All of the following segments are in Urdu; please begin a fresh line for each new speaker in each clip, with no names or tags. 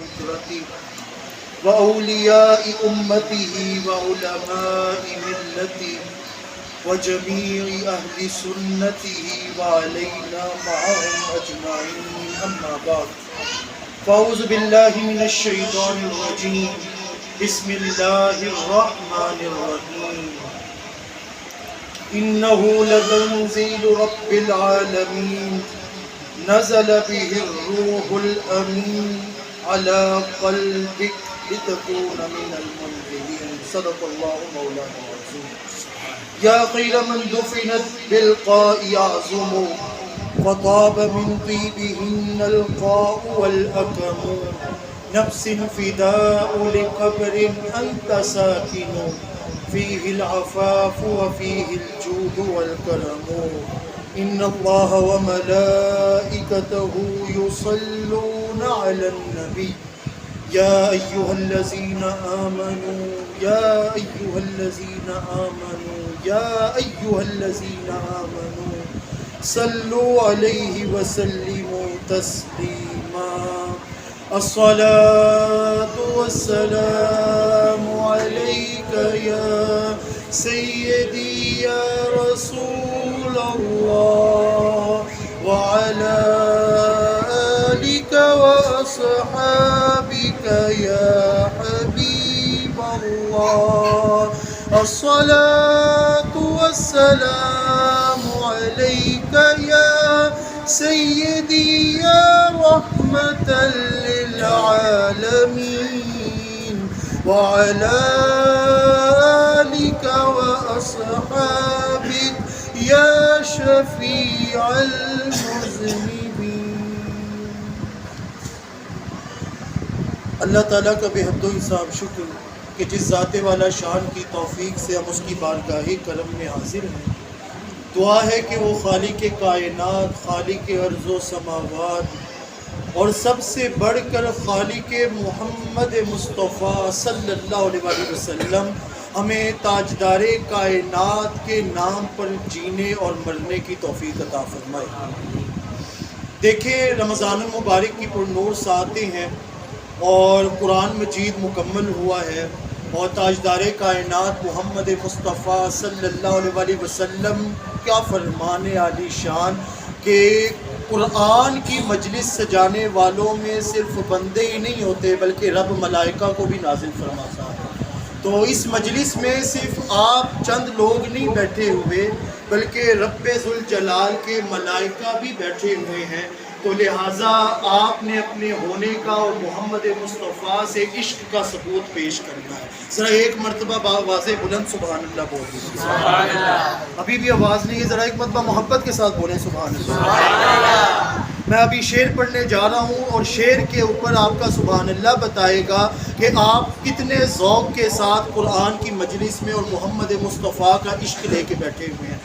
فطرته وأولياء أمته وعلماء ملته وجميع أهل سنته وعلينا معهم أجمعين أما بعد فأعوذ بالله من الشيطان الرجيم بسم الله الرحمن الرحيم إنه لتنزيل رب العالمين نزل به الروح الأمين على قلبك لتكون من المنذرين صدق الله مولانا العظيم يا خير من دفنت بالقاء يعظم فطاب من طيبهن القاء والأكم نفس فداء لقبر أنت ساكن فيه العفاف وفيه الجود والكرم إن الله وملائكته يصلون على النبي يا أيها الذين آمنوا يا أيها الذين آمنوا يا أيها الذين آمنوا صلوا عليه وسلموا تسليما الصلاة والسلام عليك يا سيدي يا رسول الله وعلى آلك وأصحابك يا حبيب الله الصلاة والسلام عليك يا سيدي يا رحمة للعالمين وعلى آلك وأصحابك يا شفيع المذنبين. اللہ تعالیٰ کا بے حد و حساب شکر کہ جس ذات والا شان کی توفیق سے ہم اس کی بارگاہ کرم میں حاضر ہیں. دعا ہے کہ وہ خالق کائنات، خالق ارض و سماوات اور سب سے بڑھ کر خالق محمد مصطفیٰ صلی اللہ علیہ وسلم ہمیں تاجدار کائنات کے نام پر جینے اور مرنے کی توفیق عطا فرمائے. دیکھیں رمضان المبارک کی پرنور ساعتیں ہیں اور قرآن مجید مکمل ہوا ہے اور تاجدار کائنات محمد مصطفیٰ صلی اللہ علیہ وسلم کیا فرمان عالی شان کہ قرآن کی مجلس سجانے والوں میں صرف بندے ہی نہیں ہوتے بلکہ رب ملائکہ کو بھی نازل فرماتا ہے. تو اس مجلس میں صرف آپ چند لوگ نہیں بیٹھے ہوئے بلکہ رب ذوالجلال کے ملائکہ بھی بیٹھے ہوئے ہیں. تو لہٰذا آپ نے اپنے ہونے کا اور محمد مصطفیٰ سے عشق کا ثبوت پیش کرنا ہے. ذرا ایک مرتبہ باواضح بلند سبحان اللہ بول دیجیے. سبحان اللہ. ابھی بھی آواز نہیں ہے، ذرا ایک مرتبہ محبت کے ساتھ بولیں سبحان اللہ. سبحان اللہ. میں ابھی شعر پڑھنے جا رہا ہوں اور شعر کے اوپر آپ کا سبحان اللہ بتائے گا کہ آپ کتنے ذوق کے ساتھ قرآن کی مجلس میں اور محمد مصطفیٰ کا عشق لے کے بیٹھے ہوئے ہیں.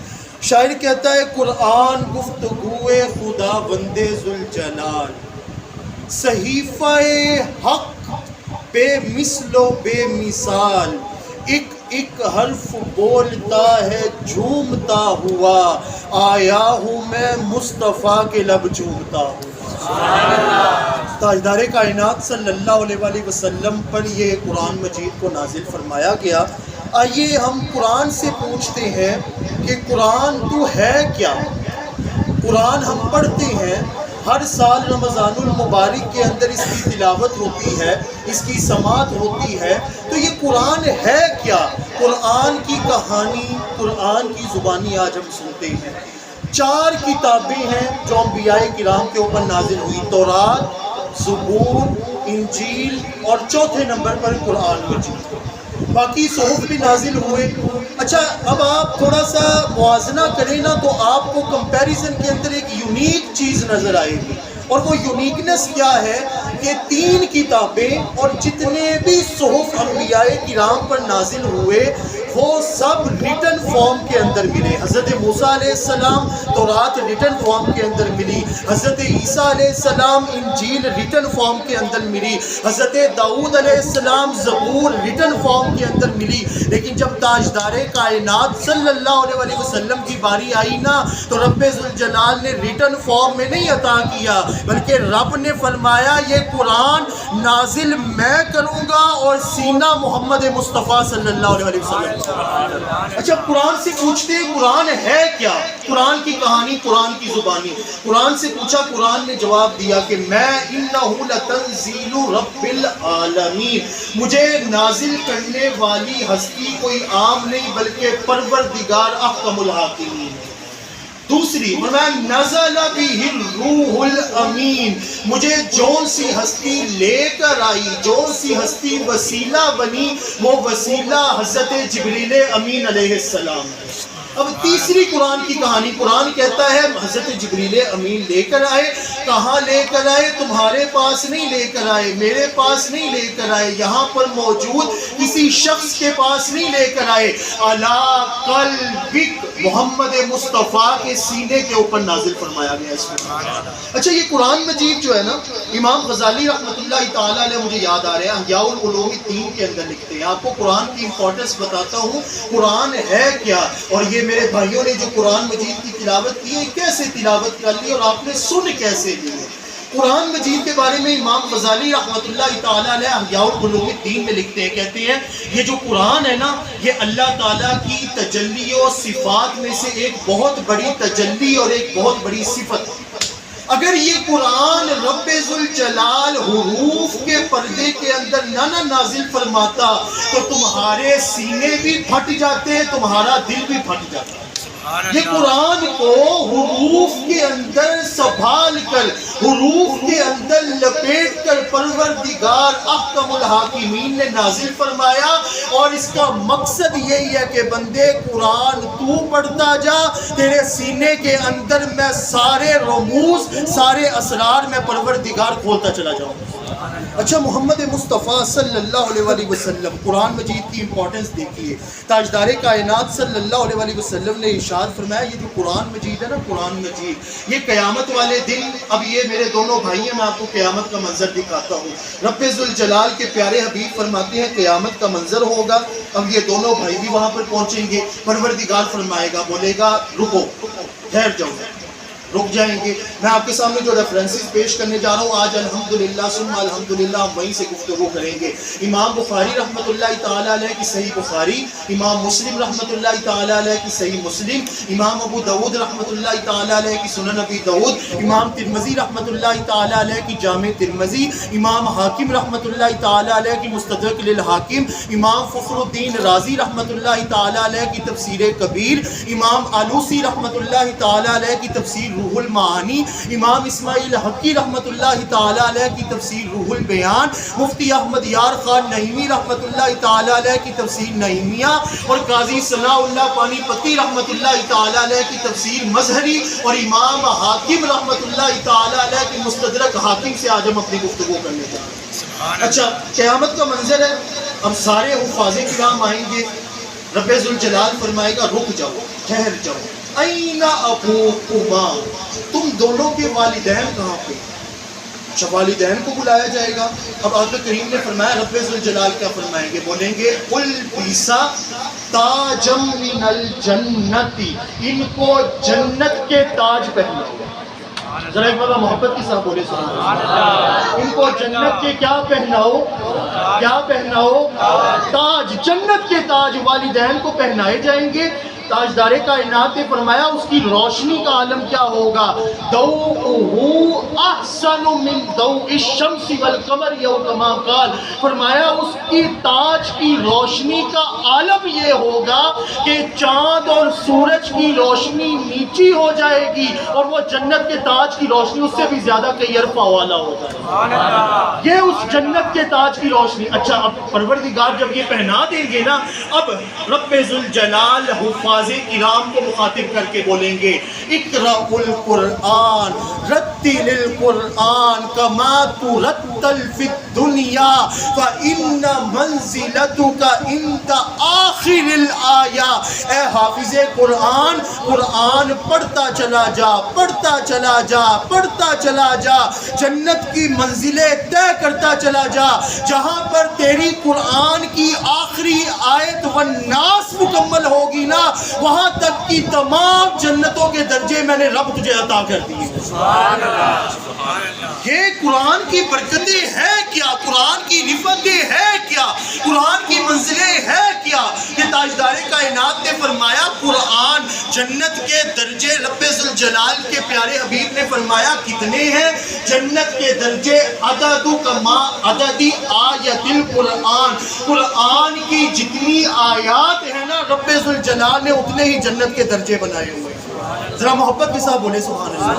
شاعر کہتا ہے قرآن گفتگوئے خدا بندے ذوالجلال صحیفہ حق بے مثل و بے مثال ایک ایک حرف بولتا ہے جھومتا ہوا آیا ہوں میں مصطفیٰ کے لب جھومتا ہوں. تاجدار کائنات صلی اللہ علیہ وسلم پر یہ قرآن مجید کو نازل فرمایا گیا. آئیے ہم قرآن سے پوچھتے ہیں کہ قرآن تو ہے کیا. قرآن ہم پڑھتے ہیں ہر سال رمضان المبارک کے اندر اس کی تلاوت ہوتی ہے، اس کی سماعت ہوتی ہے. تو یہ قرآن ہے کیا؟ قرآن کی کہانی، قرآن کی زبانی آج ہم سنتے ہیں. 4 کتابیں ہیں جو انبیاء کرام کے اوپر نازل ہوئی، تورات، زبور، انجیل اور چوتھے نمبر پر قرآن مجید. باقی صحف بھی نازل ہوئے. اچھا اب آپ تھوڑا سا موازنہ کریں نا تو آپ کو کمپیریزن کے اندر ایک یونیک چیز نظر آئے گی اور وہ یونیکنس کیا ہے کہ 3 کتابیں اور جتنے بھی صحف انبیاء کرام پر نازل ہوئے وہ سب ریٹن فارم کے اندر ملے. حضرت موسیٰ علیہ السلام تورات ریٹن فارم کے اندر ملی, حضرت عیسیٰ علیہ السلام انجیل ریٹن فارم کے اندر ملی, حضرت داؤد علیہ السلام زبور ریٹن فارم کے اندر ملی. لیکن جب تاجدار کائنات صلی اللہ علیہ وسلم کی باری آئی نا تو رب ذوالجلال نے ریٹن فارم میں نہیں عطا کیا, بلکہ رب نے فرمایا یہ قرآن نازل میں کروں گا اور سینہ محمد مصطفیٰ صلی اللہ علیہ وسلم. اچھا, قرآن سے پوچھتے ہیں قرآن ہے کیا, قرآن کی کہانی, قرآن کی زبانی. قرآن سے پوچھا, قرآن نے جواب دیا کہ میں انہ لتنزیل رب العالمین, مجھے نازل کرنے والی ہستی کوئی عام نہیں بلکہ پروردگار احکم الحاکمین. دوسری نزل بہ الروح الامین, مجھے جون سی ہستی لے کر آئی, جون سی ہستی وسیلہ بنی, وہ وسیلہ حضرت جبریل امین علیہ السلام ہے. اب تیسری قرآن کی کہانی, قرآن کہتا ہے حضرت جبریل امین لے کر آئے. کہاں لے کر آئے؟ تمہارے پاس نہیں لے کر آئے, میرے پاس نہیں لے کر آئے, یہاں پر موجود کسی شخص کے پاس نہیں لے کر آئے. علی قلبک, محمد مصطفیٰ کے سینے کے اوپر نازل فرمایا گیا اس میں. اچھا, یہ قرآن مجید جو ہے نا, امام غزالی رحمۃ اللہ تعالیٰ علیہ مجھے یاد آ رہے ہیں, احیاء العلوم الدین کے اندر لکھتے ہیں. آپ کو قرآن کی امپورٹنس بتاتا ہوں, قرآن ہے کیا. اور یہ میرے بھائیوں نے جو قرآن مجید کی تلاوت کی ہے, کیسے تلاوت کر لی اور آپ نے سن کیسے لی ہے. قرآن مجید کے بارے میں امام غزالی رحمۃ اللہ تعالیٰ علیہ احیاء العلوم الدین میں لکھتے ہیں, کہتے ہیں یہ جو قرآن ہے نا, یہ اللہ تعالیٰ کی تجلی و صفات میں سے ایک بہت بڑی تجلی اور ایک بہت بڑی صفت ہے. اگر یہ قرآن رب ذوالجلال حروف کے پردے کے اندر نہ نازل فرماتا تو تمہارے سینے بھی پھٹ جاتے, تمہارا دل بھی پھٹ جاتا. یہ قرآن کو حروف کے اندر سنبھال کر, حروف کے اندر لپیٹ کر پروردگار احکم الحاکمین نے نازل فرمایا. اور اس کا مقصد یہی ہے کہ بندے قرآن تو پڑھتا جا, تیرے سینے کے اندر میں سارے رموز, سارے اسرار میں پروردگار کھولتا چلا جاؤں. اچھا, محمد مصطفیٰ صلی اللہ علیہ وسلم, قرآن مجید کی امپورٹنس دیکھیے. تاجدار کائنات صلی اللہ علیہ وسلم نے ارشاد فرمایا یہ جو قرآن مجید ہے نا, قرآن مجید یہ قیامت والے دن, اب یہ میرے دونوں بھائی ہیں, میں آپ کو قیامت کا منظر دکھاتا ہوں. رب ذوالجلال کے پیارے حبیب فرماتے ہیں قیامت کا منظر ہوگا. اب یہ دونوں بھائی بھی وہاں پر پہنچیں گے, پروردگار فرمائے گا, بولے گا رکو, ٹھہر جاؤ, رک جائیں گے. میں آپ کے سامنے جو ریفرنسز پیش کرنے جا رہا ہوں آج الحمدللہ ثم الحمدللہ ہم وہیں سے گفتگو کریں گے. امام بخاری رحمۃ اللہ تعالیٰ علیہ کی صحیح بخاری, امام مسلم رحمۃ اللہ تعالیٰ علیہ کی صحیح مسلم, امام ابو داود رحمۃ اللہ تعالیٰ علیہ کی سنن ابی داود, امام ترمذی رحمۃ اللہ تعالیٰ علیہ کی جامع ترمذی, امام حاکم رحمۃ اللہ تعالیٰ علیہ کی مستدرک للحاکم, امام فخر الدین رازی رحمۃ اللہ تعالیٰ علیہ کی تفسیر کبیر, امام آلوسی رحمۃ اللہ تعالیٰ علیہ کی تفسیر روح المعانی, امام اسماعیل حقی رحمۃ اللہ تعالیٰ علیہ کی تفسیر روح البیان, مفتی احمد یار خان نعیمی رحمۃ اللہ تعالیٰ علیہ کی تفسیر نعیمیہ, اور قاضی ثناء اللہ پانی پتی رحمۃ اللہ تعالیٰ علیہ کی تفسیر مظہری, اور امام حاکم رحمۃ اللہ تعالیٰ علیہ کی مستدرک حاکم سے آج ہم اپنی گفتگو کرنے جا رہے ہیں. اچھا, قیامت کا منظر ہے. اب سارے حفاظ کرام آئیں گے, رب ذوالجلال فرمائے گا رک جاؤ, ٹھہر جاؤ. اینا ابوکما, تم دونوں کے والدین کہاں پہ؟ اچھا, والدین کو بلایا جائے گا. اب آقا کریم نے فرمایا, رب ذوالجلال کیا فرمائیں گے؟ بولیں گے البسا تاجم من الجنتی, ان کو جنت کے تاج پہناؤ. ذرا ایک بار محبت کے ساتھ بولے سبحان اللہ. ان کو جنت کے کیا پہناؤ؟ کیا پہناؤ؟ تاج, جنت کے تاج والدین کو پہنائے جائیں گے. تاجدار کائنات نے فرمایا اس کی روشنی کا عالم کیا ہوگا؟ ضوءہ احسن من ضوء الشمس والقمر یو کما قال, فرمایا اس کی تاج کی روشنی کا عالم یہ ہوگا کہ چاند اور سورج کی روشنی نیچی ہو جائے گی اور وہ جنت کے تاج کی روشنی اس سے بھی زیادہ کئی عرفہ والا ہو جائے گا. یہ اس جنت کے تاج کی روشنی. اچھا اب پروردگار جب یہ پہنا دیں گے نا, اب رب ذوالجلال حفاظ کرام کو مخاطب کر کے بولیں گے اقرأ القرآن رتل القرآن کما ترتل فی الدنیا فإن منزلتک عند آخر الآیہ. اے حافظ قرآن, قرآن پڑھتا چلا جا, پڑھتا چلا جا, پڑھتا چلا جا, جنت کی منزلیں طے کرتا چلا جا. جہاں پر تیری قرآن کی آخری آیت والناس مکمل ہوگی نا, وہاں تک کی تمام جنتوں کے درجے میں نے رب تجھے عطا کر دیے. یہ قرآن کی برکتیں ہیں کیا, قرآن کی رفتیں ہیں کیا, قرآن کی منزلیں ہیں کیا. کہ تاجدار کائنات نے فرمایا قرآن جنت کے درجے رب ذوالجلال کے پیارے حبیب نے فرمایا کتنے ہیں. جنت کے درجے عدد کما عدد آیت القرآن, قرآن کی جتنی آیات ہیں نا رب ذوالجلال نے اتنے ہی جنت کے درجے بنائے ہوئے. ذرا محبت کے ساتھ بولے سبحان اللہ.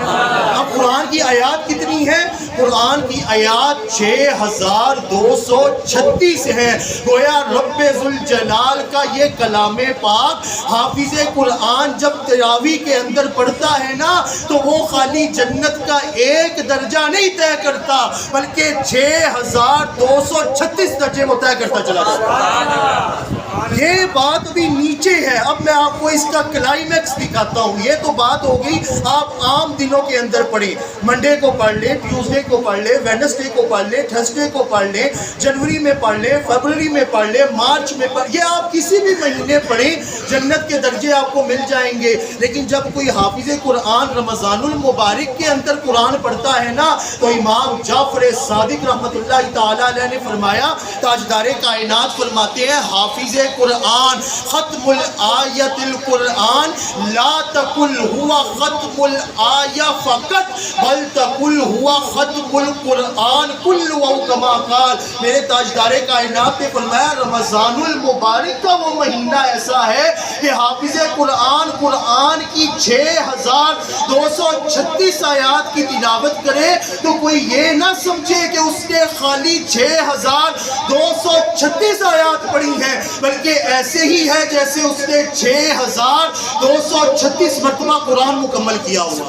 اب قرآن کی آیات کتنی ہیں؟ قرآن کی آیات 6236 ہیں. گویا رب ذوالجلال کا یہ کلام پاک حافظ قرآن جب تراویح کے اندر پڑھتا ہے نا تو وہ خالی جنت کا ایک درجہ نہیں طے کرتا بلکہ 6236 درجے وہ طے کرتا چلا جاتا. یہ بات ابھی نیچے ہے, اب میں آپ کو اس کا کلائمیکس دکھاتا ہوں. یہ تو بات ہو گئی آپ عام دنوں کے اندر پڑھیں, منڈے کو پڑھ لیں, ٹیوزڈے کو پڑھ لیں, وینسڈے کو پڑھ لیں, تھرسڈے کو پڑھ لیں, جنوری میں پڑھ لیں, فروری میں پڑھ لیں, مارچ میں پڑھ, یہ آپ کسی بھی مہینے پڑھیں جنت کے درجے آپ کو مل جائیں گے. لیکن جب کوئی حافظ قرآن رمضان المبارک کے اندر قرآن پڑھتا ہے نا تو امام جعفر صادق رحمۃ اللہ تعالی علیہ نے فرمایا, تاجدار کائنات فرماتے ہیں حافظ قرآن ختم الآیت القرآن لا تقل ہوا ختم الآیہ فقط بل تقل ہوا ختم القرآن کل و کما قال. میرے تاجدار کائنات نے فرمایا رمضان المبارک کا وہ مہینہ ایسا ہے کہ حافظ قرآن قرآن کی 6236 آیات کی تلاوت کرے تو کوئی یہ نہ سمجھے کہ اس نے خالی 6236 آیات پڑھی ہیں, بلکہ ایسے ہی ہے جیسے اس نے 6236 مرتبہ قرآن مکمل کیا ہوا.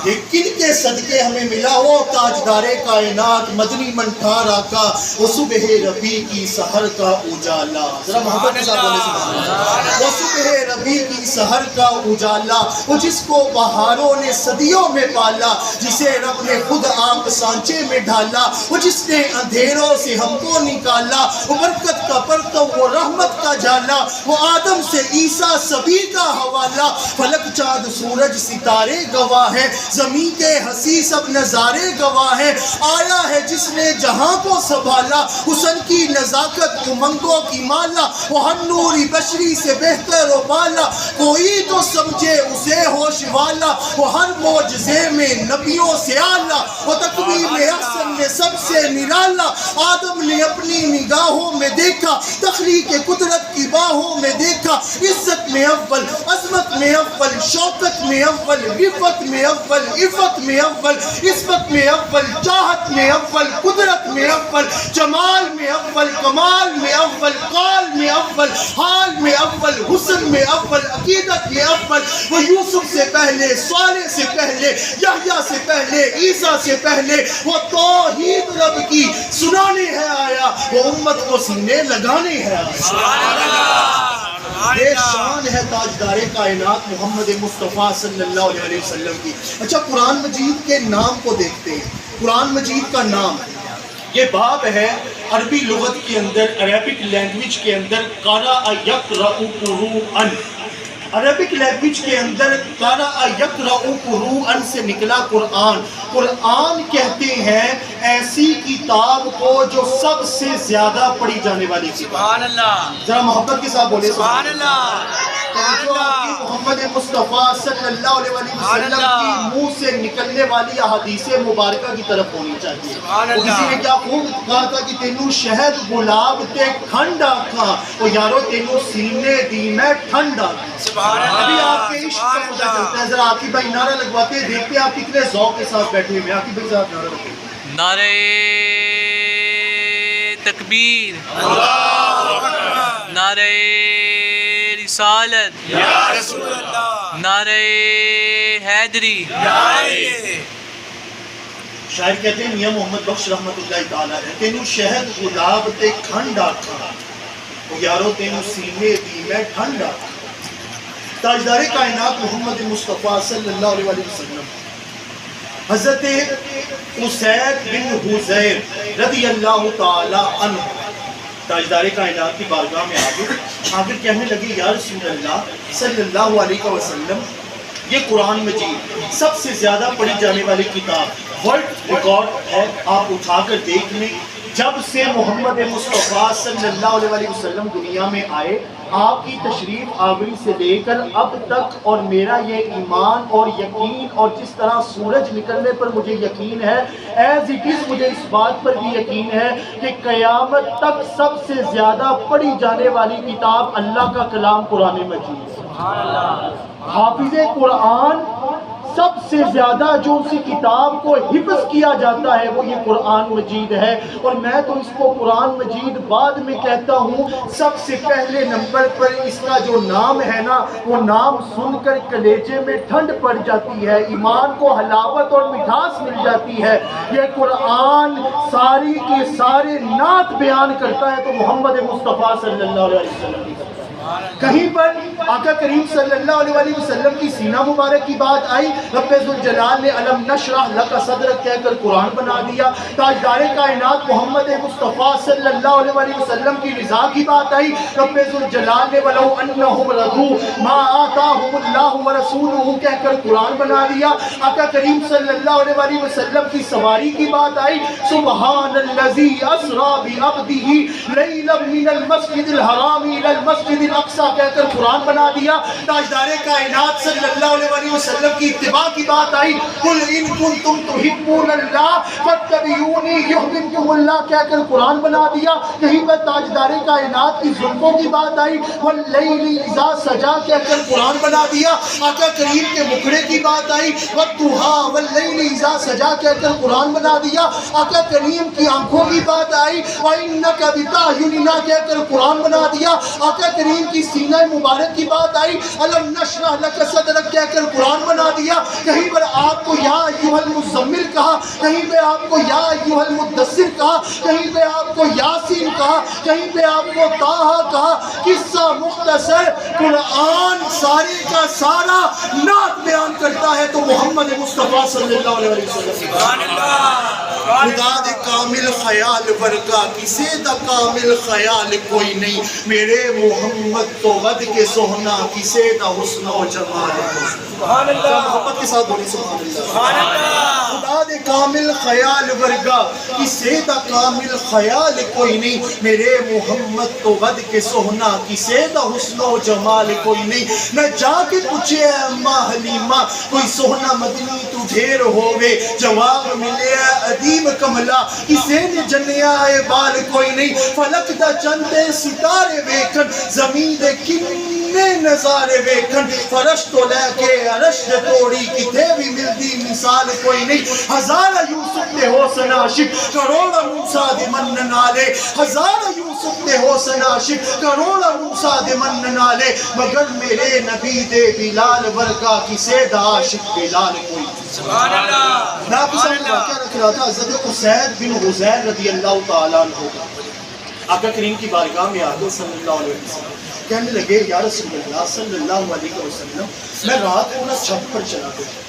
یہ کن کے صدقے ہمیں ملا ہو؟ تاجدار کائنات مدنی منٹھار آقا وہ صبح ربیع کی سحر کا اجالا. ذرا محبت کے ساتھ بولے سبحان اللہ. وہ صبح ربیع کی سحر کا اجالا, وہ جس کو بہاروں نے صدیوں میں پالا, جسے رب نے خود آپ سانچے میں ڈھالا, وہ جس نے اندھیروں سے ہم کو نکالا, وہ برکت کا پرتو, وہ رحمت کا جالا, وہ آدم سے عیسیٰ سبھی کا حوالہ. فلک چاند سورج ستارے گواہ ہے, زمین کے حسی سب نظارے گواہ ہے. آیا ہے جس نے جہاں کو سنبھالا, حسن کی نزاکت امنگوں کی مالا, وہ ہر نوری بشری سے بہتر و بالا, کوئی تو سمجھے اسے ہوش والا, وہ ہر معجزے میں نبیوں سے اعلیٰ, وہ تکوین احسن میں سب سے نرالا. آدم نے اپنی نگاہوں میں دیکھا, تخلیق قدرت کی باہوں میں دیکھا, عزت میں اول, عظمت میں اول, شوکت میں اول, رفت میں اول, عفت میں اول, عصمت میں اول, چاہت میں اول, قدرت میں اول, جمال میں اول, کمال میں اول, قال میں اول, حال میں اول, حسن میں اول, عقیدت میں اول. وہ یوسف سے پہلے, صالح سے پہلے, یحییٰ سے پہلے, عیسیٰ سے پہلے, وہ توحید رب کی سنانے ہے آیا, وہ امت کو سینے لگانے ہے آیا. یہ شان ہے تاجدار کائنات محمد مصطفیٰ صلی اللہ علیہ وسلم کی. اچھا قرآن مجید کے نام کو دیکھتے ہیں. قرآن مجید کا نام یہ باب ہے عربی لغت کے اندر, عربک لینگویج کے اندر قرأ یقرأ قروءً. عربک لینگویج کے اندر قرأ یقرأ قروءً سے نکلا قرآن. قرآن کہتے ہیں ایسی کتاب کو جو سب سے زیادہ پڑھی جانے والی کتاب. سبحان اللہ. ذرا محبت کے ساتھ بولے سبحان اللہ. محمد مصطفیٰ صلی اللہ علیہ وسلم کی منہ سے نکلنے والی احادیث مبارکہ کی طرف ہونی چاہیے. کسی نے کیا خوب کہا تھا کہ تینوں شہد گلاب تے کھنڈ آکھاں, وہ یارو تینوں سینے دی میں ٹھنڈ آکھاں. ابھی آپ کے عشق کا پتہ چلتا ہے. ذرا عاقب بھائی نعرہ لگواتے دیکھتے آپ کتنے ذوق کے ساتھ بیٹھے ہوئے. عاقب بھائی صاحب نعرہ لگواتے.
نعرہ تکبیر، نعرہ رسالت، نعرہ حیدری۔
شاعر کہتے ہیں میاں محمد بخش رحمت اللہ تعالیٰ ہے، تینوں شہد گلاب تے کھنڈ آکھا، او یارو تینوں سینے دی میں ٹھنڈ آکھا۔ تاجدار کائنات محمد مصطفیٰ صلی اللہ علیہ وسلم حضرت اسید بن حذیر رضی اللہ تعالی عنہ تاجدار کائنات کی بارگاہ میں آگر کہنے لگے یا رسول اللہ صلی اللہ علیہ وسلم، یہ قرآن مجید سب سے زیادہ پڑھی جانے والی کتاب ورلڈ ریکارڈ ہے، آپ اٹھا کر دیکھ لیں۔ جب سے محمد مصطفیٰ صلی اللہ علیہ وسلم دنیا میں آئے، آپ کی تشریف آوری سے لے کر اب تک، اور میرا یہ ایمان اور یقین، اور جس طرح سورج نکلنے پر مجھے یقین ہے، ایز اٹ از مجھے اس بات پر بھی یقین ہے کہ قیامت تک سب سے زیادہ پڑھی جانے والی کتاب اللہ کا کلام قرآن مجید ہے۔ حافظ قرآن سب سے زیادہ جو اسی کتاب کو حفظ کیا جاتا ہے وہ یہ قرآن مجید ہے، اور میں تو اس کو قرآن مجید بعد میں کہتا ہوں۔ سب سے پہلے نمبر پر اس کا جو نام ہے نا، وہ نام سن کر کلیجے میں ٹھنڈ پڑ جاتی ہے، ایمان کو حلاوت اور مٹھاس مل جاتی ہے۔ یہ قرآن ساری کے سارے نعت بیان کرتا ہے تو محمد مصطفیٰ صلی اللہ علیہ وسلم کی۔ کہیں پر آقا کریم صلی اللہ علیہ وسلم کی سینہ مبارک کی بات آئی، رب ذوالجلال نے علم نشرح لک صدرک کہہ کر قرآن بنا دیا۔ تاجدار کائنات محمد مصطفیٰ صلی اللہ علیہ وسلم کی رضا کی بات آئی، رب ذوالجلال نے وَلَوْ أَنَّهُمْ رَضُوا مَا آتَاهُمُ اللَّهُ وَرَسُولُهُ کہہ کر قرآن بنا دیا۔ آقا کریم صلی اللہ علیہ وسلم کی سواری کی بات آئی، سبحان الذی اسریٰ بعبدہ لیلا من المسجد الحرام الی المسجد الاقصیٰ کہہ کر قرآن بنا دیا۔ تاجدار کائنات صلی اللہ علیہ وسلم کی اتباع کی بات آئی، قل ان کنتم تحبون اللہ فاتبعونی یحببکم اللہ کہہ کر قرآن بنا دیا۔ کہیں پر تاجدار کائنات کی زلفوں کی بات آئی، واللیل اذا سجا کہہ کر قرآن بنا دیا۔ آقا کریم کے مکھڑے کی بات آئی، والضحیٰ واللیل اذا سجا کہہ کر قرآن بنا دیا۔ آقا کریم کی آنکھوں کی بات آئی، وَإِنَّكَ بِتَعْيُنِنَا کہہ کر قرآن بنا دیا۔ آقا کریم کی سینہ مبارک کی بات آئی، علم نشرح لک صدرک کہہ کر قرآن بنا دیا۔ کہیں پر آپ کو یا ایھا المزمل کہا، کہیں پہ آپ کو یا ایھا المدثر کہا، کہیں پہ آپ کو یاسین کہا، کہیں پہ آپ کو طٰہٰ کہا۔ قصہ مختصر، قرآن سارے کا سارا نعت بیان کرتا ہے تو محمد مصطفیٰ صلی اللہ علیہ وسلم۔ خدا دے کامل خیال ورگا کسے دا کامل خیال کوئی نہیں، میرے محمد تو ود کے سوہنا کسے دا حسن و جمال سبحان اللہ۔ محبت کے ساتھ بولی سبحان اللہ۔ سبحان اللہ۔ خدا دے کامل خیال ورگا کسے دا کامل خیال کوئی نہیں، میرے محمد تو ود کے سوہنا کسے دا حسن و جمال کوئی نہیں۔ میں جا کے پوچھے اماں حلیمہ، کوئی سوہنا مدنی تو ڈھیر ہووے، جواب ملے ادیم کملا کسے نے جنیا اے بال کوئی نہیں۔ فلک دا چندے ستارے ویکھن، زمین دے کنے نظارے ویکھن، فرش تو لے کے عرش دے توڑی کتے بھی ملدی مثال کوئی نہیں۔ ہزارہ یوسف دے حسن عاشق، کروڑا موسیٰ دے من نالے، ہزارہ یوسف دے حسن عاشق، کروڑا موسیٰ دے من نالے، مگر میرے نبی دے بلال ورگا کسے دا عاشق بلال کوئی نہیں۔ سبحان اللہ۔ میں آپ کے سامنے واقعہ رکھ رہا تھا حضرت اسید بن حذیر رضی اللہ تعالیٰ عنہ کا۔ آقا کریم کی بارگاہ میں آگے صلی اللہ علیہ وسلم کہنے لگے یا رسول اللہ صلی اللہ علیہ وسلم، میں رات کو نا چھت پر چلا گیا،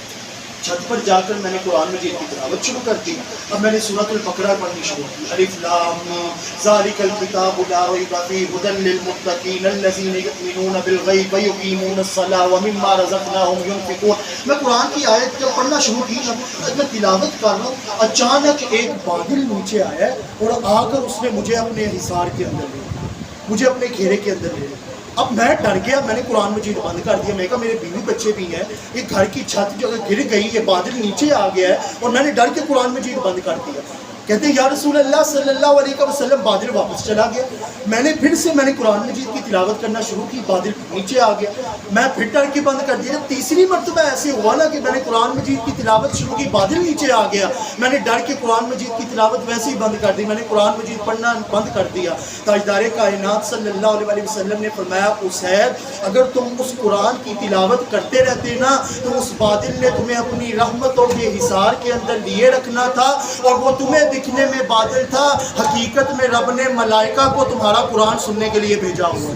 چھت پر جا کر میں نے قرآن مجید کی تلاوت شروع کر دی۔ اب میں نے سورۃ البقرہ پڑھنی شروع کی، الف لام میم ذالک الکتاب لا ریب فیہ ھدی للمتقین الذین یؤمنون بالغیب ویقیمون الصلاۃ ومما رزقناہم ینفقون۔ میں قرآن کی آیت جب پڑھنا شروع کی نا، میں تلاوت کر رہا ہوں، اچانک ایک بادل نیچے آیا اور آ کر اس نے مجھے اپنے حصار کے اندر لے لیا، مجھے اپنے گھیرے کے اندر لے لیا۔ اب میں ڈر گیا، میں نے قرآن مجید بند کر دیا۔ میں کہا میرے بیوی بچے بھی ہیں، یہ گھر کی چھت جو گر گئی، یہ بادل نیچے آ گیا ہے، اور میں نے ڈر کے قرآن مجید بند کر دیا۔ کہتے ہیں یا رسول اللہ صلی اللہ علیہ وسلم، بادل واپس چلا گیا۔ میں نے پھر سے قرآن مجید کی تلاوت کرنا شروع کی، بادل نیچے آ گیا، میں پھر ڈر کے بند کر دیا۔ جب تیسری مرتبہ ایسے ہوا نا کہ میں نے قرآن مجید کی تلاوت شروع کی، بادل نیچے آ گیا، میں نے ڈر کے قرآن مجید کی تلاوت ویسے ہی بند کر دی، میں نے قرآن مجید پڑھنا بند کر دیا۔ تاجدار کائنات صلی اللہ علیہ وسلم نے فرمایا اسید اگر تم اس قرآن کی تلاوت کرتے رہتے نا تو اس بادل نے تمہیں اپنی رحمتوں کے حصار کے اندر لیے رکھنا تھا، اور وہ تمہیں دکھنے میں بادل تھا، حقیقت میں رب نے ملائکہ کو تمہارا قرآن سننے کے لیے بھیجا ہوا ہے۔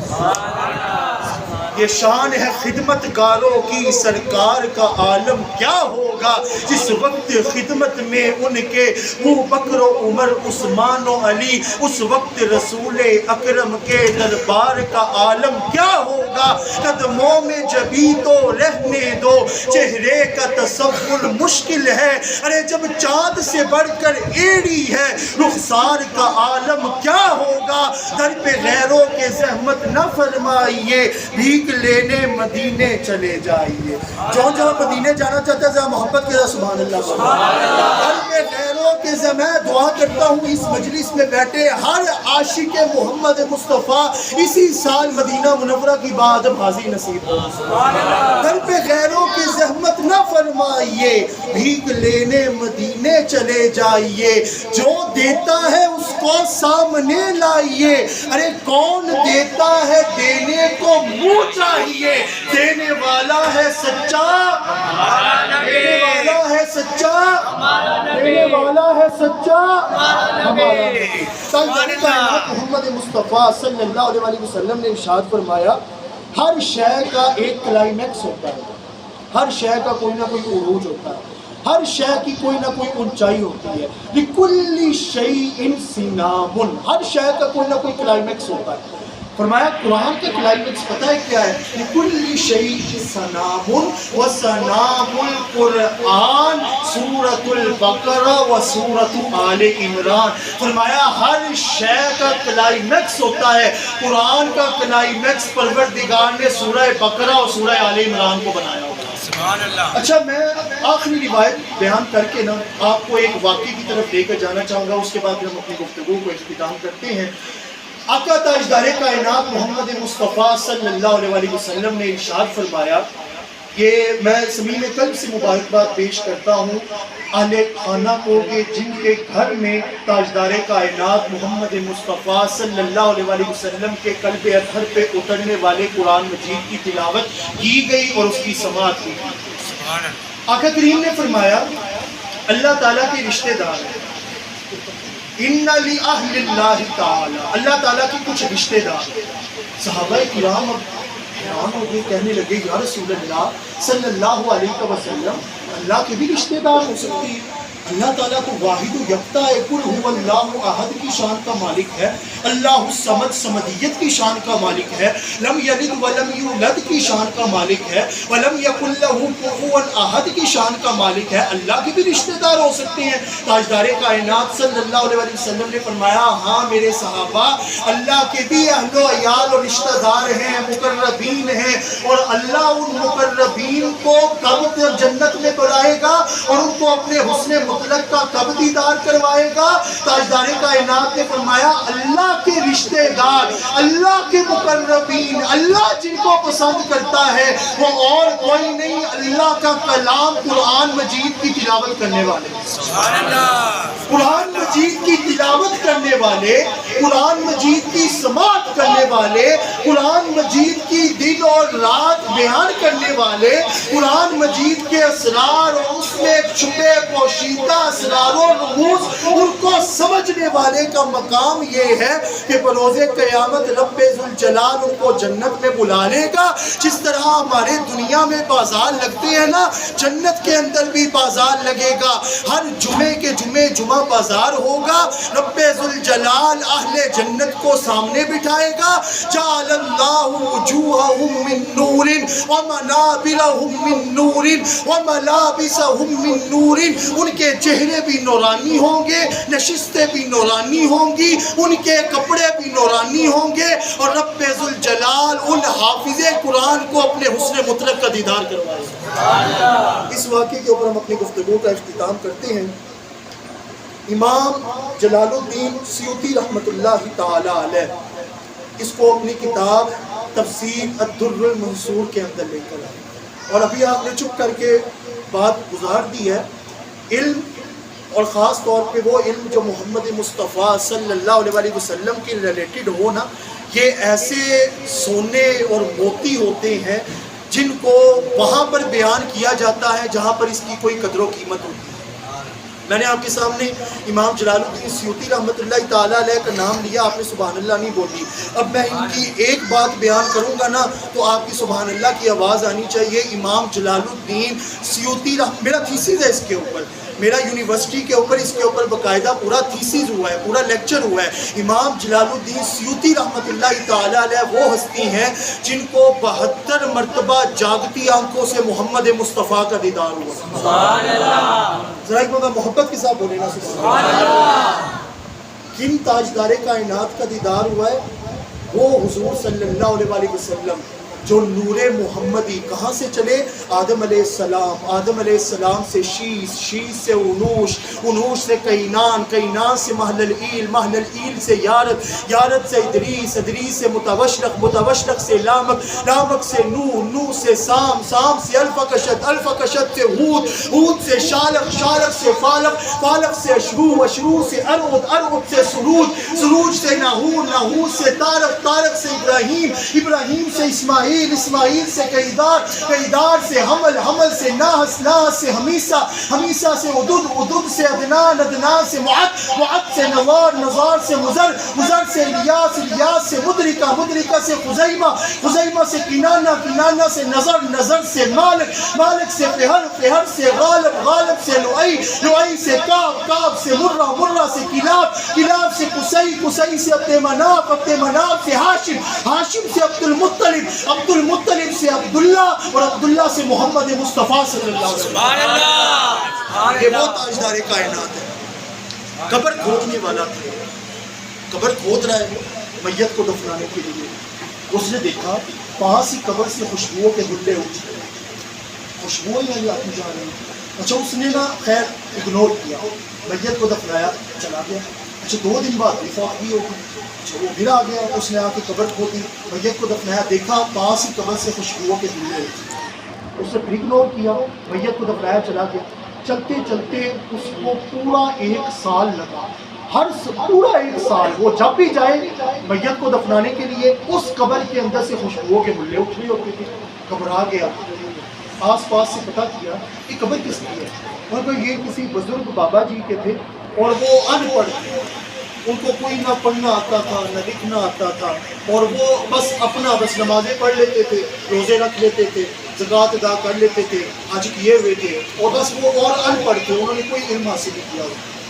یہ شان ہے خدمت گاروں کی، سرکار کا عالم کیا ہوگا جس وقت خدمت میں ان کے ابو بکر و عمر عثمان و علی، اس وقت رسول اکرم کے دربار کا عالم کیا ہوگا۔ قدموں میں جبھی تو رہنے دو، چہرے کا تصور مشکل ہے، ارے جب چاند سے بڑھ کر ایڑی ہے، رخسار کا عالم کیا ہوگا۔ در پہ غیروں کے زحمت نہ فرمائیے، بھیک لینے مدینے چلے جائیے۔ جو مدینے جانا چاہتا ہے ذرا محبت کے ساتھ سبحان اللہ بولو۔ در پہ غیروں کے میں دعا کرتا ہوں اس مجلس میں بیٹھے ہر عاشق محمد مصطفیٰ اسی سال مدینہ منورہ کی بادم حاضی نصیب ہو۔ در پہ غیروں کی زحمت نہ فرمائیے، بھیک لینے مدینے چلے جائیے، جو دیتا ہے اس کو سامنے لائیے، ارے کون دیتا ہے دینے کو منہ چاہیے، دینے والا ہے سچا، دینے والا ہے سچا، دینے والا ہے سچا محمد مصطفیٰ صلی اللہ علیہ وسلم نے ارشاد فرمایا ہر شے کا ایک کلائمیکس ہوتا ہے، ہر شے کا کوئی نہ کوئی عروج ہوتا ہے، ہر شے کی کوئی نہ کوئی اونچائی ہوتی ہے۔ لِكُلِّ شَيْءٍ سِنَامٌ، ہر شے کا کوئی نہ کوئی کلائمیکس ہوتا ہے۔ فرمایا قرآن کا کلائمیکس پتہ ہے کیا ہے؟ لِكُلِّ شَيْءٍ سَنَامٌ وَسَنَامُ الْقُرْآنِ سورۃ البقرہ وسورۃ آل عمران۔ فرمایا ہر شے کا کلائمیکس ہوتا ہے، قرآن کا کلائمیکس پروردگار نے سورہ بقرہ اور سورہ آل عمران کو بنایا ہوگا۔ سبحان اللہ۔ اچھا میں آخری روایت بیان کر کے نا آپ کو ایک واقعے کی طرف لے کر جانا چاہوں گا، اس کے بعد ہم اپنی گفتگو کو اختتام کرتے ہیں۔ آقا تاجدار کائنات محمد مصطفیٰ صلی اللہ علیہ وسلم نے ارشاد فرمایا کہ میں صمیم قلب سے مبارکباد پیش کرتا ہوں اہل خانہ کو کہ جن کے گھر میں تاجدار کائنات محمد مصطفیٰ صلی اللہ علیہ وسلم کے قلب اطہر پہ اترنے والے قرآن مجید کی تلاوت کی گئی اور اس کی سماعت کی گئی۔ آقا کریم نے فرمایا اللہ تعالیٰ کے رشتہ دار ہیں، ان لِأَهْلِ اللَّهِ تعالی، اللہ تعالیٰ کی کچھ رشتہ دار۔ صحابہ کرام اب حیران ہو گئے، کہنے لگے یا رسول اللہ صلی اللہ علیہ وسلم اللہ کے بھی رشتہ دار ہو سکتی ہے؟ اللہ تعالیٰ تو واحد و یکتا ہے، قل هو اللہ احد کی شان کا مالک ہے، اللہ الصمد صمدیت کی شان کا مالک ہے، لم یلد ولم یولد کی شان کا مالک ہے، ولم یکن لہ کفوا احد کی شان کا مالک ہے، اللہ کے بھی رشتہ دار ہو سکتے ہیں؟ تاجدار کائنات صلی اللہ علیہ وسلم نے فرمایا ہاں میرے صحابہ، اللہ کے بھی اہل و عیال اور رشتہ دار ہیں، مقربین ہیں، اور اللہ ان مقربین کو کب جنت میں بلائے گا اور ان کو اپنے حسن مطلق کا کب دیدار کروائے گا؟ تاجدار کائنات نے فرمایا اللہ کے رشتہ دار، اللہ کے مقربین، اللہ جن کو پسند کرتا ہے وہ اور کوئی نہیں، اللہ کا کلام قرآن مجید کی تلاوت کرنے والے، سبحان اللہ، قرآن مجید کی تلاوت کرنے والے، قرآن مجید کی سماعت کرنے والے، قرآن مجید کی دن اور رات بیان کرنے والے، قرآن مجید کے اسرار اور اس میں چھپے پوشیدہ اسرار و رموز ان کو سمجھنے والے کا مقام یہ ہے کہ بروز قیامت رب ذوالجلال ان کو جنت میں بلا لے گا۔ جس طرح ہمارے دنیا میں بازار لگتے ہیں نا، جنت کے اندر بھی بازار لگے گا، ہر جمعے کے جمعہ بازار ہوگا، رب ذوالجلال اہل جنت کو سامنے بٹھائے گا، جعل اللہ وجوہہم من نور ومنابرہم من نور وملابسہم من نور، ان کے چہرے بھی نورانی ہوں گے، نشستیں بھی نورانی ہوں گی، ان کے کپڑے بھی نورانی ہوں گے، اور رب ذوالجلال ان حافظ قرآن کو اپنے حسن مطلق کا دیدار کروائے گا۔ اس واقعے کے اوپر ہم اپنی گفتگو کا اختتام کرتے ہیں۔ امام جلال الدین سیوطی رحمۃ اللہ تعالی علیہ اس کو اپنی کتاب تفسیر الدر المنصور کے اندر لے کر آئے. اور ابھی آپ نے چپ کر کے بات گزار دی ہے. علم اور خاص طور پہ وہ علم جو محمد مصطفیٰ صلی اللہ علیہ وسلم کے ریلیٹڈ ہو نا، یہ ایسے سونے اور موتی ہوتے ہیں جن کو وہاں پر بیان کیا جاتا ہے جہاں پر اس کی کوئی قدر و قیمت ہوتی ہے. میں نے آپ کے سامنے امام جلال الدین سیوطی رحمۃ اللہ تعالیٰ علیہ کا نام لیا، آپ نے سبحان اللہ نہیں بولی. اب میں ان کی ایک بات بیان کروں گا نا تو آپ کی سبحان اللہ کی آواز آنی چاہیے. امام جلال الدین سیوطی میرا تھیسس ہے اس کے اوپر، میرا یونیورسٹی کے اوپر اس کے اوپر باقاعدہ پورا تھیسس ہوا ہے، پورا لیکچر ہوا ہے. امام جلال الدین سیوطی رحمۃ اللہ تعالیٰ علیہ وہ ہستی ہیں جن کو 72 مرتبہ جاگتی آنکھوں سے محمد مصطفیٰ کا دیدار ہوا. سبحان اللہ. ذرا ایک بار محبت کے ساتھ بولے نا سبحان اللہ. کن تاجدار کائنات کا دیدار ہوا ہے؟ وہ حضور صلی اللہ علیہ وسلم جو نور محمدی کہاں سے چلے؟ آدم علیہ السلام، آدم علیہ السلام سے شیش، شیش سے انوش، انوش سے کینان، کینان سے محل العیل، محل العیل سے یارد، یارد سے ادریس، ادریس سے متوشرق، متوشرق سے لامک، لامک سے نوح، نوح سے سام، سام سے الفقشت، الفقشت سے ہود، ہود سے شالق، شالق سے فالق، فالق سے اشروع، اشروع سے ارعد، ارعد سے سروج، سروج سے ناہور، ناہور سے طارق، طارق سے ابراہیم، ابراہیم سے اسماعیل، اسماعیل سے قیدار، قیدار سے حمل، حمل سے ناحس، ناحس سے حمیسہ، حمیسہ سے عدد، عدد سے عدنان، عدنان سے معد، معد سے نوار، نظار سے مزر، مزر سے الیاس، الیاس سے مدرکہ، مدرکہ سے خزیمہ، خزیمہ سے کنانہ، کنانہ سے نظر، نظر سے مالک، مالک سے فہر، فہر سے غالب، غالب سے لؤی، لؤی سے کعب، کعب سے مرہ، مرہ سے کلاب، کلاب سے قصی، قصی سے عبد مناف، عبد مناف سے ہاشم، ہاشم سے عبد المطلب، عبد المطلب سے عبداللہ، اور عبداللہ سے محمد مصطفیٰ صلی اللہ علیہ وسلم. یہ وہ تاجدار کائنات ہے. قبر کھودنے والا تھا، قبر کھود رہا ہے میت کو دفنانے کے لیے. اس نے دیکھا پاس ہی قبر سے خوشبوؤں کے دلے اٹھ رہے ہیں، خوشبوئیں آتی جا رہی ہیں. اچھا اس نے نا خیر اگنور کیا، میت کو دفنایا، چلا گیا. اچھا 2 دن بعد وفات ہوگی. وہ پھر آ گیا، اس نے آ کے قبر کھودی، میت کو دفنایا، دیکھا پاس ہی قبر سے خوشبوؤں کے دلے اٹھے. اس نے پھر اگنور کیا، میت کو دفنایا، چلا گیا. چلتے چلتے اس کو پورا 1 سال لگا، پورا 1 سال وہ جب بھی جائے میت کو دفنانے کے لیے اس قبر کے اندر سے خوشبوؤں کے ملے اٹھ رہے ہوتے تھے. گھبرا گیا، آس پاس سے پتہ کیا کہ قبر کس کی ہے. اور وہ یہ کسی بزرگ بابا جی کے تھے اور وہ ان پڑھ تھے، ان کو کوئی نہ پڑھنا آتا تھا نہ لکھنا آتا تھا، اور وہ بس اپنا بس نمازیں پڑھ لیتے تھے، روزے رکھ لیتے تھے، زکوٰۃ ادا کر لیتے تھے، حج کیے ہوئے تھے، اور بس وہ اور ان پڑھ تھے، انہوں نے کوئی علم حاصل نہیں کیا.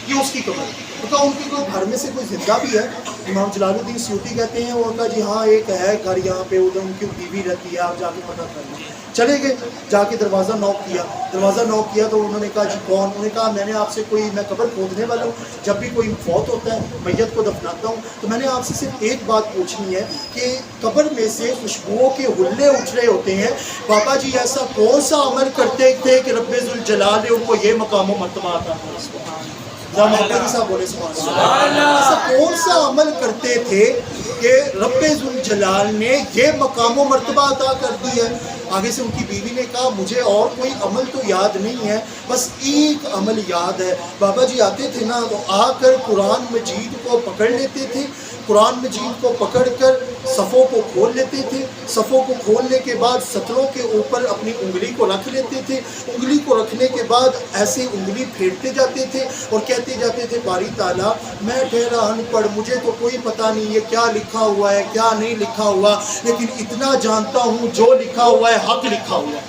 یہ اس کی قبر ہے. کہا ان کے کوئی گھر میں سے کوئی زندہ بھی ہے؟ امام جلال الدین سیوطی کہتے ہیں وہ کہا جی ہاں ایک ہے گھر یہاں پہ، ادھر ان کی بیوی رہتی ہے، آپ جا کے پتہ کر لیں. چلے گئے، جا کے دروازہ نوک کیا، دروازہ نوک کیا تو انہوں نے کہا جی کون؟ انہوں نے کہا میں نے آپ سے میں قبر کھودنے والا ہوں، جب بھی کوئی فوت ہوتا ہے میت کو دفناتا ہوں تو میں نے آپ سے صرف ایک بات پوچھنی ہے کہ قبر میں سے خوشبوؤں کے حلے اٹھ رہے ہوتے ہیں، بابا جی ایسا کون سا عمل کرتے تھے کہ رب ذوالجلال نے ان کو یہ مقام و مرتبہ عطا کیا؟ بولے سبحان اللہ. ایسا کون سا عمل کرتے تھے کہ رب ذوالجلال نے یہ مقام و مرتبہ عطا کر دی ہے؟ آگے سے ان کی بیوی نے کہا مجھے اور کوئی عمل تو یاد نہیں ہے، بس ایک عمل یاد ہے. بابا جی آتے تھے نا تو آ کر قرآن مجید کو پکڑ لیتے تھے، قرآن مجید کو پکڑ کر صفوں کو کھول لیتے تھے، صفوں کو کھولنے کے بعد سطروں کے اوپر اپنی انگلی کو رکھ لیتے تھے، انگلی کو رکھنے کے بعد ایسے انگلی پھیرتے جاتے تھے اور کہتے جاتے تھے باری تعالیٰ میں ٹھہرا ان پڑھ، مجھے تو کوئی پتہ نہیں یہ کیا لکھا ہوا ہے کیا نہیں لکھا ہوا، لیکن اتنا جانتا ہوں جو لکھا ہوا ہے حق لکھا ہوا ہے.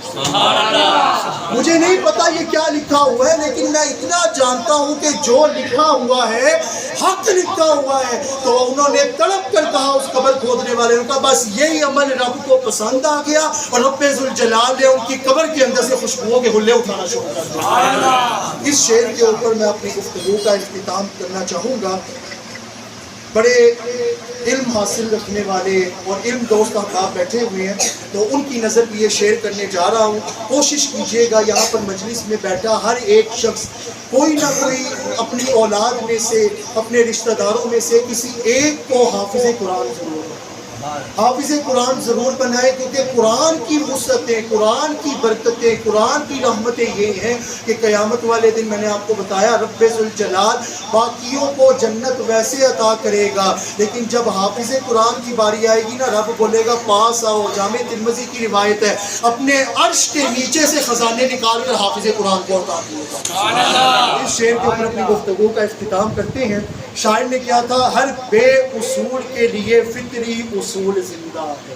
مجھے نہیں پتا یہ کیا لکھا ہوا ہے لیکن میں اتنا جانتا ہوں کہ جو لکھا ہوا ہے حق لکھا ہوا ہے. تو انہوں نے تڑپ کر کہا اس قبر کھودنے والے کا بس یہی عمل رب کو پسند آ گیا اور رب ذوالجلال نے ان کی قبر کے اندر سے خوشبوؤں کے حلے اٹھانا شروع کر دیا. اس شعر کے اوپر میں اپنی گفتگو کا اختتام کرنا چاہوں گا. بڑے علم حاصل رکھنے والے اور علم دوست احباب بیٹھے ہوئے ہیں تو ان کی نظر بھی یہ شیئر کرنے جا رہا ہوں. کوشش کیجئے گا یہاں پر مجلس میں بیٹھا ہر ایک شخص کوئی نہ کوئی اپنی اولاد میں سے اپنے رشتہ داروں میں سے کسی ایک کو حافظ قرآن ضرور ہو. حافظ قرآن ضرور بنائے، کیونکہ قرآن کی وسعتیں، قرآن کی برکتیں، قرآن کی رحمتیں یہ ہیں کہ قیامت والے دن میں نے آپ کو بتایا رب ذوالجلال باقیوں کو جنت ویسے عطا کرے گا، لیکن جب حافظ قرآن کی باری آئے گی نا، رب بولے گا پاس آؤ۔ جامع ترمذی کی روایت ہے، اپنے عرش کے نیچے سے خزانے نکال کر حافظ قرآن کو عطا کیا۔ اس شعر کے اوپر اپنی گفتگو کا اختتام کرتے ہیں۔ شاعر نے کیا تھا؟ ہر بے اصول کے لیے فطری اصول زندہ ہے۔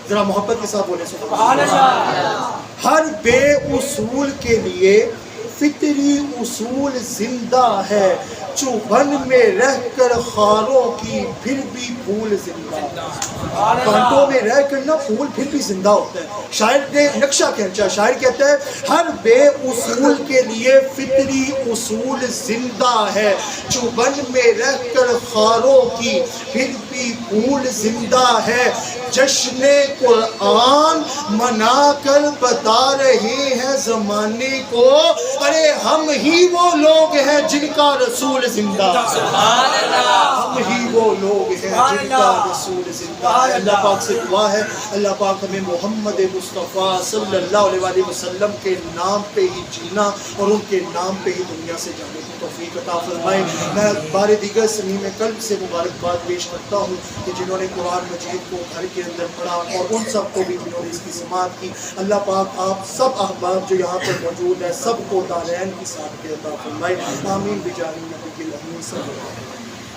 ذرا محبت کے ساتھ بولے سبحان اللہ۔ ہر بے اصول کے لیے فطری اصول زندہ ہے، چوبن میں رہ کر خاروں کی پھر بھی پھول زندہ ہے۔ کانٹوں میں رہ کر نا پھول پھر بھی زندہ ہوتا ہے۔ شاعر نے نقشہ کھینچا، شاعر کہتا ہے ہر بے اصول کے لیے فطری اصول زندہ ہے، چوبن میں رہ کر خاروں کی پھر بھی پھول زندہ ہے۔ جشن قرآن منا کر بتا رہے ہیں زمانے کو، ارے ہم ہی وہ لوگ ہیں جن کا رسول زندہ ہے۔ ہم ہی وہ لوگ ہیں جن کا رسول زندہ ہے۔ اللہ پاک سے دعا ہے اللہ پاک ہمیں محمد مصطفیٰ صلی اللہ علیہ وآلہ وسلم کے نام پہ ہی جینا اور ان کے نام پہ ہی دنیا سے جانے کی توفیق عطا فرمائے۔ میں بار دیگر صمیم قلب سے مبارکباد پیش کرتا ہوں کہ جنہوں نے قرآن مجید کو گھر کے اندر پڑھا اور ان سب کو بھی جنہوں نے اس کی سماعت کی۔ اللہ پاک آپ سب احباب جو یہاں پر موجود ہیں سب کو دارین کی سعادت عطا فرمائے۔ آمین بجاہ النبی الامین صلی اللہ علیہ وسلم۔